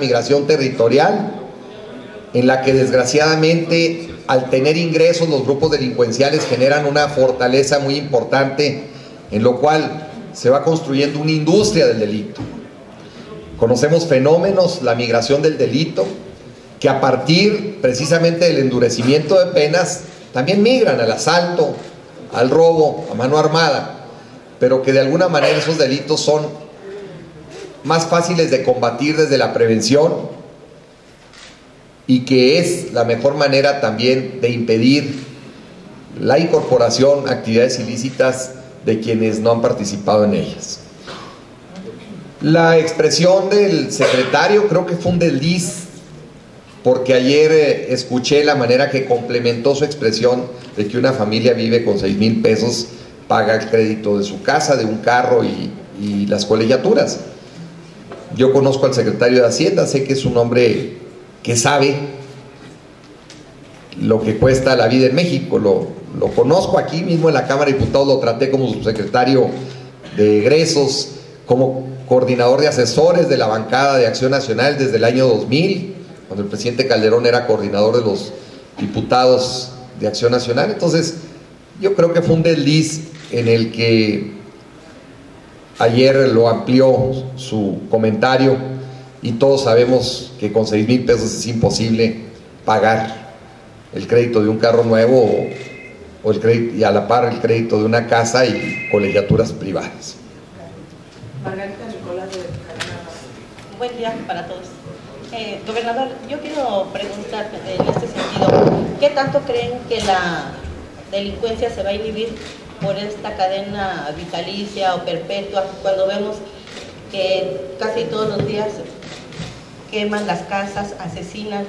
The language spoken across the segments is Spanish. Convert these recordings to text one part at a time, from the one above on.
migración territorial, en la que desgraciadamente al tener ingresos los grupos delincuenciales generan una fortaleza muy importante, en lo cual se va construyendo una industria del delito. Conocemos fenómenos, la migración del delito, que a partir precisamente del endurecimiento de penas también migran al asalto, al robo, a mano armada, pero que de alguna manera esos delitos son más fáciles de combatir desde la prevención, y que es la mejor manera también de impedir la incorporación a actividades ilícitas de quienes no han participado en ellas. La expresión del secretario creo que fue un desliz, porque ayer escuché la manera que complementó su expresión de que una familia vive con 6,000 pesos, paga el crédito de su casa, de un carro y las colegiaturas. Yo conozco al secretario de Hacienda, sé que es un hombre que sabe lo que cuesta la vida en México. Lo conozco aquí mismo en la Cámara de Diputados, lo traté como subsecretario de egresos, como coordinador de asesores de la bancada de Acción Nacional desde el año 2000, cuando el presidente Calderón era coordinador de los diputados de Acción Nacional. Entonces yo creo que fue un desliz en el que ayer lo amplió su comentario, y todos sabemos que con 6,000 pesos es imposible pagar el crédito de un carro nuevo o el crédito, y a la par el crédito de una casa y colegiaturas privadas. Margarita Nicolás de Canadá. Buen día para todos. Gobernador, yo quiero preguntar en este sentido, ¿qué tanto creen que la delincuencia se va a inhibir por esta cadena vitalicia o perpetua, cuando vemos que casi todos los días queman las casas, asesinan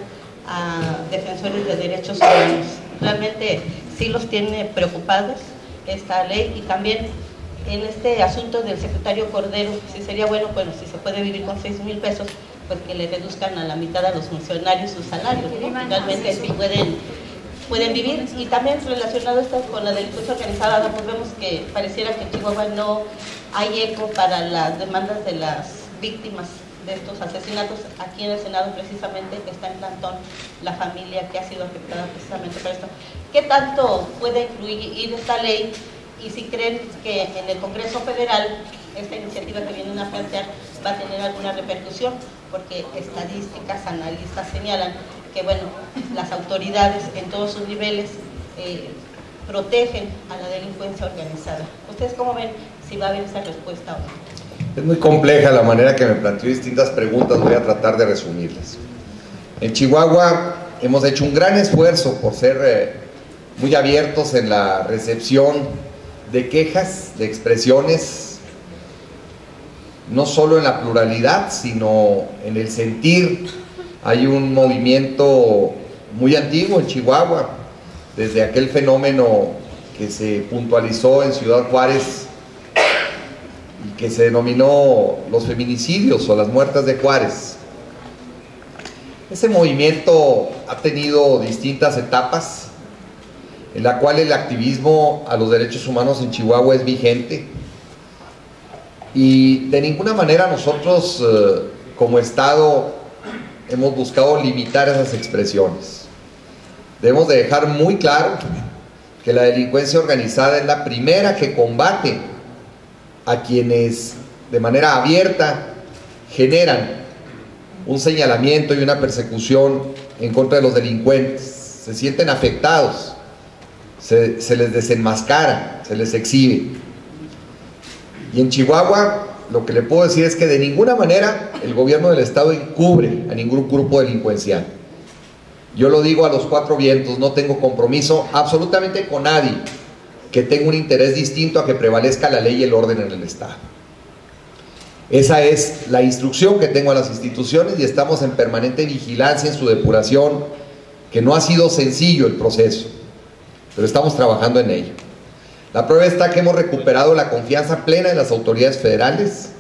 a defensores de derechos humanos? Realmente sí los tiene preocupados esta ley. Y también en este asunto del secretario Cordero, si sería bueno, si se puede vivir con 6,000 pesos, pues que le reduzcan a la mitad a los funcionarios sus salarios, ¿no? Realmente sí pueden vivir. Y también relacionado esto con la delincuencia organizada, pues vemos que pareciera que en Chihuahua no hay eco para las demandas de las víctimas de estos asesinatos. Aquí en el Senado precisamente está en plantón la familia que ha sido afectada precisamente por esto. ¿Qué tanto puede influir esta ley? Y si creen que en el Congreso Federal esta iniciativa que vienen a plantear va a tener alguna repercusión, porque estadísticas, analistas señalan que las autoridades en todos sus niveles protegen a la delincuencia organizada. ¿Ustedes cómo ven si va a haber esa respuesta o no? Es muy compleja la manera que me planteó distintas preguntas, voy a tratar de resumirlas. En Chihuahua hemos hecho un gran esfuerzo por ser muy abiertos en la recepción de quejas, de expresiones, no solo en la pluralidad, sino en el sentir. Hay un movimiento muy antiguo en Chihuahua, desde aquel fenómeno que se puntualizó en Ciudad Juárez y que se denominó los feminicidios o las muertas de Juárez. Ese movimiento ha tenido distintas etapas, en la cual el activismo a los derechos humanos en Chihuahua es vigente, y de ninguna manera nosotros como Estado hemos buscado limitar esas expresiones. Debemos de dejar muy claro que la delincuencia organizada es la primera que combate a quienes de manera abierta generan un señalamiento y una persecución en contra de los delincuentes. Se sienten afectados, se les desenmascara, se les exhibe. Y en Chihuahua lo que le puedo decir es que de ninguna manera el gobierno del estado encubre a ningún grupo delincuencial. Yo lo digo a los cuatro vientos, no tengo compromiso absolutamente con nadie que tenga un interés distinto a que prevalezca la ley y el orden en el estado. Esa es la instrucción que tengo a las instituciones, y estamos en permanente vigilancia en su depuración, que no ha sido sencillo el proceso, pero estamos trabajando en ello. La prueba está que hemos recuperado la confianza plena de las autoridades federales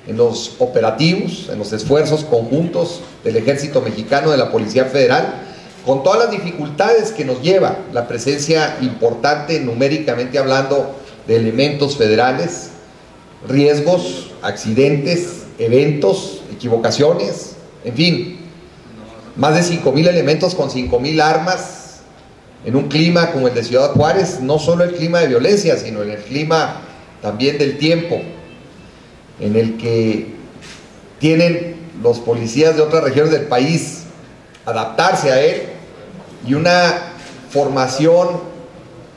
en los operativos, en los esfuerzos conjuntos del Ejército Mexicano, de la Policía Federal, con todas las dificultades que nos lleva la presencia importante, numéricamente hablando, de elementos federales, riesgos, accidentes, eventos, equivocaciones, En fin, más de 5,000 elementos con 5,000 armas en un clima como el de Ciudad Juárez, no solo el clima de violencia, sino en el clima también del tiempo, en el que tienen los policías de otras regiones del país adaptarse a él, y una formación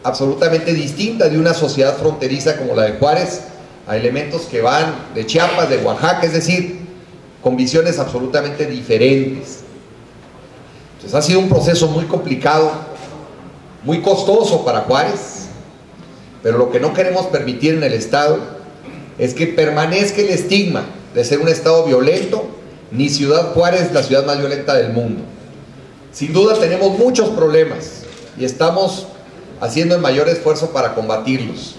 absolutamente distinta de una sociedad fronteriza como la de Juárez, a elementos que van de Chiapas, de Oaxaca, es decir, con visiones absolutamente diferentes. Entonces ha sido un proceso muy complicado, muy costoso para Juárez, pero lo que no queremos permitir en el Estado es que permanezca el estigma de ser un Estado violento, ni Ciudad Juárez la ciudad más violenta del mundo. Sin duda tenemos muchos problemas y estamos haciendo el mayor esfuerzo para combatirlos.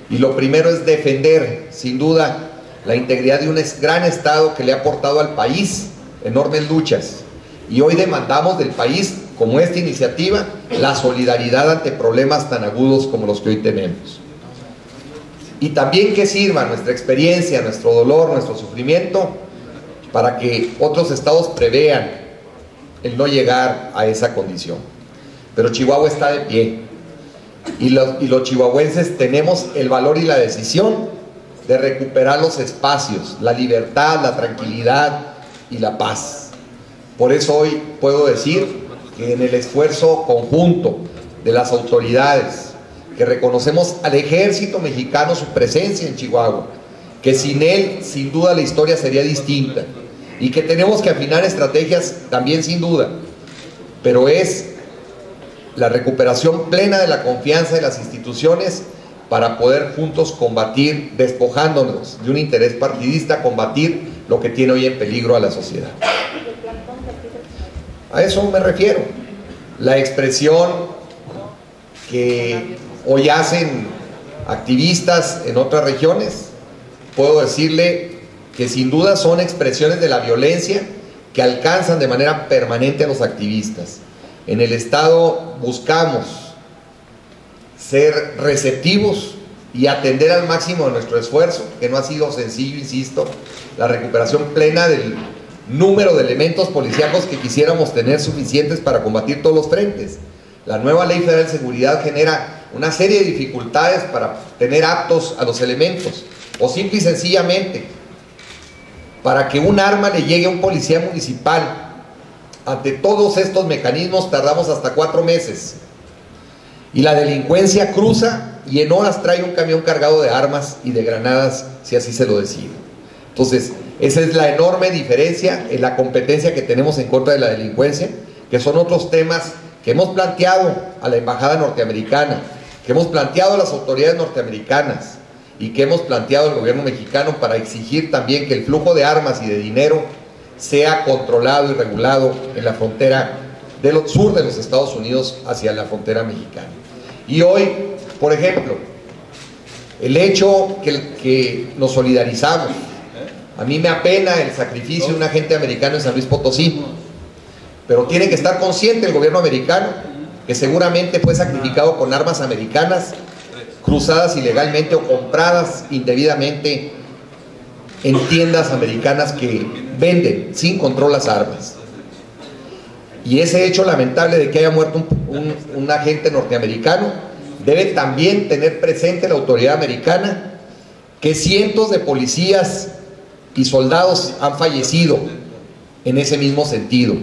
Y lo primero es defender, sin duda, la integridad de un gran Estado que le ha aportado al país enormes luchas. Y hoy demandamos del país, como esta iniciativa, la solidaridad ante problemas tan agudos como los que hoy tenemos. Y también que sirva nuestra experiencia, nuestro dolor, nuestro sufrimiento, para que otros estados prevean el no llegar a esa condición. Pero Chihuahua está de pie, y los chihuahuenses tenemos el valor y la decisión de recuperar los espacios, la libertad, la tranquilidad y la paz. Por eso hoy puedo decir que en el esfuerzo conjunto de las autoridades, que reconocemos al ejército mexicano su presencia en Chihuahua, que sin él sin duda la historia sería distinta, y que tenemos que afinar estrategias también sin duda, pero es la recuperación plena de la confianza de las instituciones para poder juntos combatir, despojándonos de un interés partidista, combatir lo que tiene hoy en peligro a la sociedad. A eso me refiero. La expresión que hoy hacen activistas en otras regiones, puedo decirle que sin duda son expresiones de la violencia que alcanzan de manera permanente a los activistas. En el Estado buscamos ser receptivos y atender al máximo de nuestro esfuerzo, que no ha sido sencillo, insisto, la recuperación plena del número de elementos policíacos que quisiéramos tener suficientes para combatir todos los frentes. La nueva Ley Federal de Seguridad genera una serie de dificultades para tener aptos a los elementos, o simple y sencillamente, para que un arma le llegue a un policía municipal. Ante todos estos mecanismos tardamos hasta 4 meses, y la delincuencia cruza y en horas trae un camión cargado de armas y de granadas, si así se lo decide. Entonces, esa es la enorme diferencia en la competencia que tenemos en contra de la delincuencia, que son otros temas que hemos planteado a la embajada norteamericana, que hemos planteado a las autoridades norteamericanas y que hemos planteado al gobierno mexicano, para exigir también que el flujo de armas y de dinero sea controlado y regulado en la frontera del sur de los Estados Unidos hacia la frontera mexicana. Y hoy, por ejemplo, el hecho que nos solidarizamos, a mí me apena el sacrificio de un agente americano en San Luis Potosí, pero tiene que estar consciente el gobierno americano que seguramente fue sacrificado con armas americanas cruzadas ilegalmente o compradas indebidamente en tiendas americanas que venden sin control las armas. Y ese hecho lamentable de que haya muerto un agente norteamericano debe también tener presente la autoridad americana que cientos de policías y soldados han fallecido en ese mismo sentido,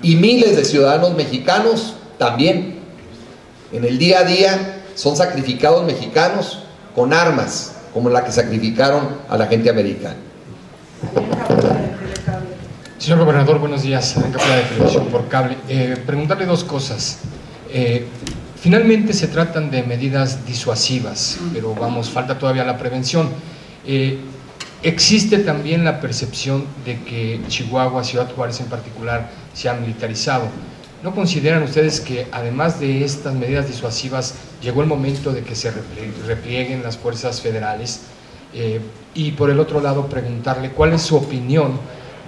y miles de ciudadanos mexicanos también. En el día a día son sacrificados mexicanos con armas como la que sacrificaron a la gente americana. Señor gobernador, buenos días. En Capilla de Televisión por Cable. Preguntarle 2 cosas. Finalmente se tratan de medidas disuasivas, pero vamos, falta todavía la prevención. Existe también la percepción de que Chihuahua, Ciudad Juárez en particular, se ha militarizado. ¿No consideran ustedes que además de estas medidas disuasivas llegó el momento de que se replieguen las fuerzas federales? Y por el otro lado, preguntarle cuál es su opinión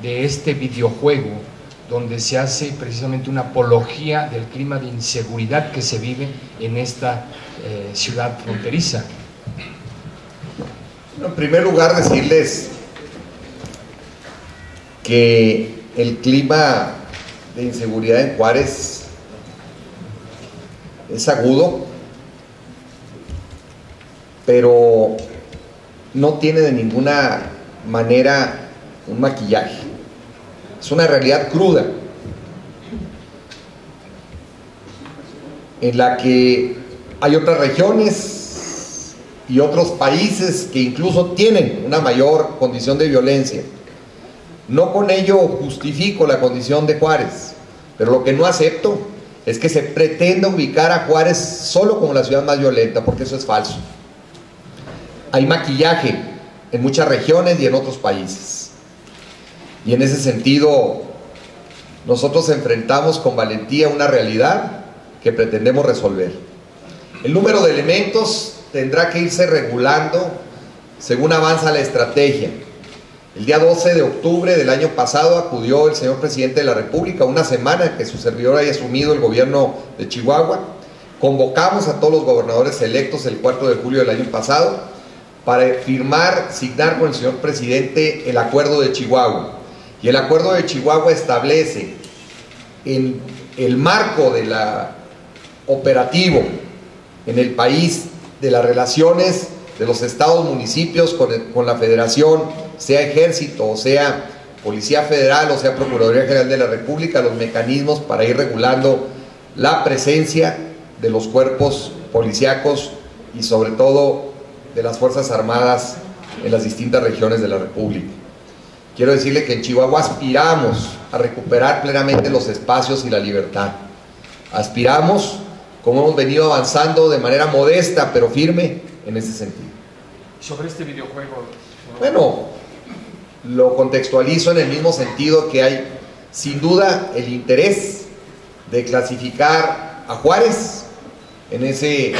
de este videojuego donde se hace precisamente una apología del clima de inseguridad que se vive en esta ciudad fronteriza. En primer lugar, decirles que el clima de inseguridad en Juárez es agudo, pero no tiene de ninguna manera un maquillaje. Es una realidad cruda en la que hay otras regiones y otros países que incluso tienen una mayor condición de violencia. No con ello justifico la condición de Juárez, pero lo que no acepto es que se pretenda ubicar a Juárez solo como la ciudad más violenta, porque eso es falso. Hay maquillaje en muchas regiones y en otros países. Y en ese sentido, nosotros enfrentamos con valentía una realidad que pretendemos resolver. El número de elementos tendrá que irse regulando según avanza la estrategia. El día 12 de octubre del año pasado acudió el señor presidente de la República, una semana que su servidor haya asumido el gobierno de Chihuahua. Convocamos a todos los gobernadores electos el 4 de julio del año pasado para signar con el señor presidente el acuerdo de Chihuahua. Y el acuerdo de Chihuahua establece en el marco de la operativo en el país de las relaciones de los estados, municipios con la federación, sea ejército o sea policía federal o sea Procuraduría General de la República, los mecanismos para ir regulando la presencia de los cuerpos policíacos y sobre todo de las Fuerzas Armadas en las distintas regiones de la República. Quiero decirle que en Chihuahua aspiramos a recuperar plenamente los espacios y la libertad. Aspiramos, como hemos venido avanzando de manera modesta pero firme en ese sentido. Sobre este videojuego, bueno, lo contextualizo en el mismo sentido que hay sin duda el interés de clasificar a Juárez en ese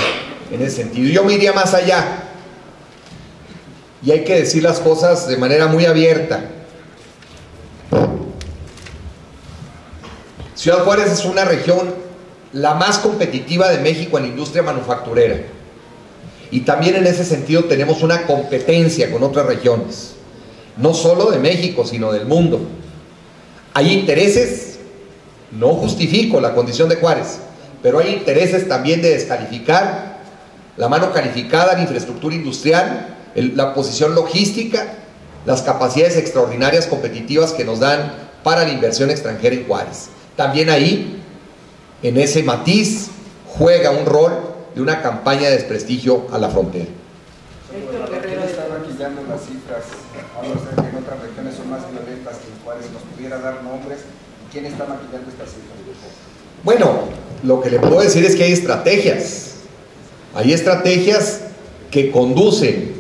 sentido. Yo me iría más allá y hay que decir las cosas de manera muy abierta. Ciudad Juárez es una región la más competitiva de México en la industria manufacturera y también en ese sentido tenemos una competencia con otras regiones, no solo de México sino del mundo. Hay intereses, no justifico la condición de Juárez, pero hay intereses también de descalificar la mano calificada, la infraestructura industrial, la posición logística, las capacidades extraordinarias competitivas que nos dan para la inversión extranjera en Juárez. También ahí, en ese matiz, juega un rol de una campaña de desprestigio a la frontera. ¿Quién está maquillando las cifras? Habla usted que en otras regiones son más violentas que en Juárez. ¿Nos pudiera dar nombres? ¿Y quién está maquillando estas cifras? Bueno, lo que le puedo decir es que hay estrategias. Hay estrategias que conducen.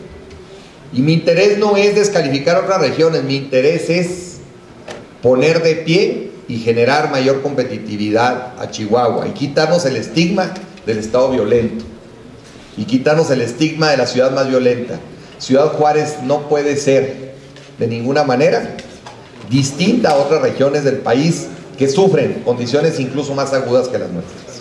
Y mi interés no es descalificar otras regiones, mi interés es poner de pie y generar mayor competitividad a Chihuahua y quitarnos el estigma del estado violento y quitarnos el estigma de la ciudad más violenta. Ciudad Juárez no puede ser de ninguna manera distinta a otras regiones del país que sufren condiciones incluso más agudas que las nuestras.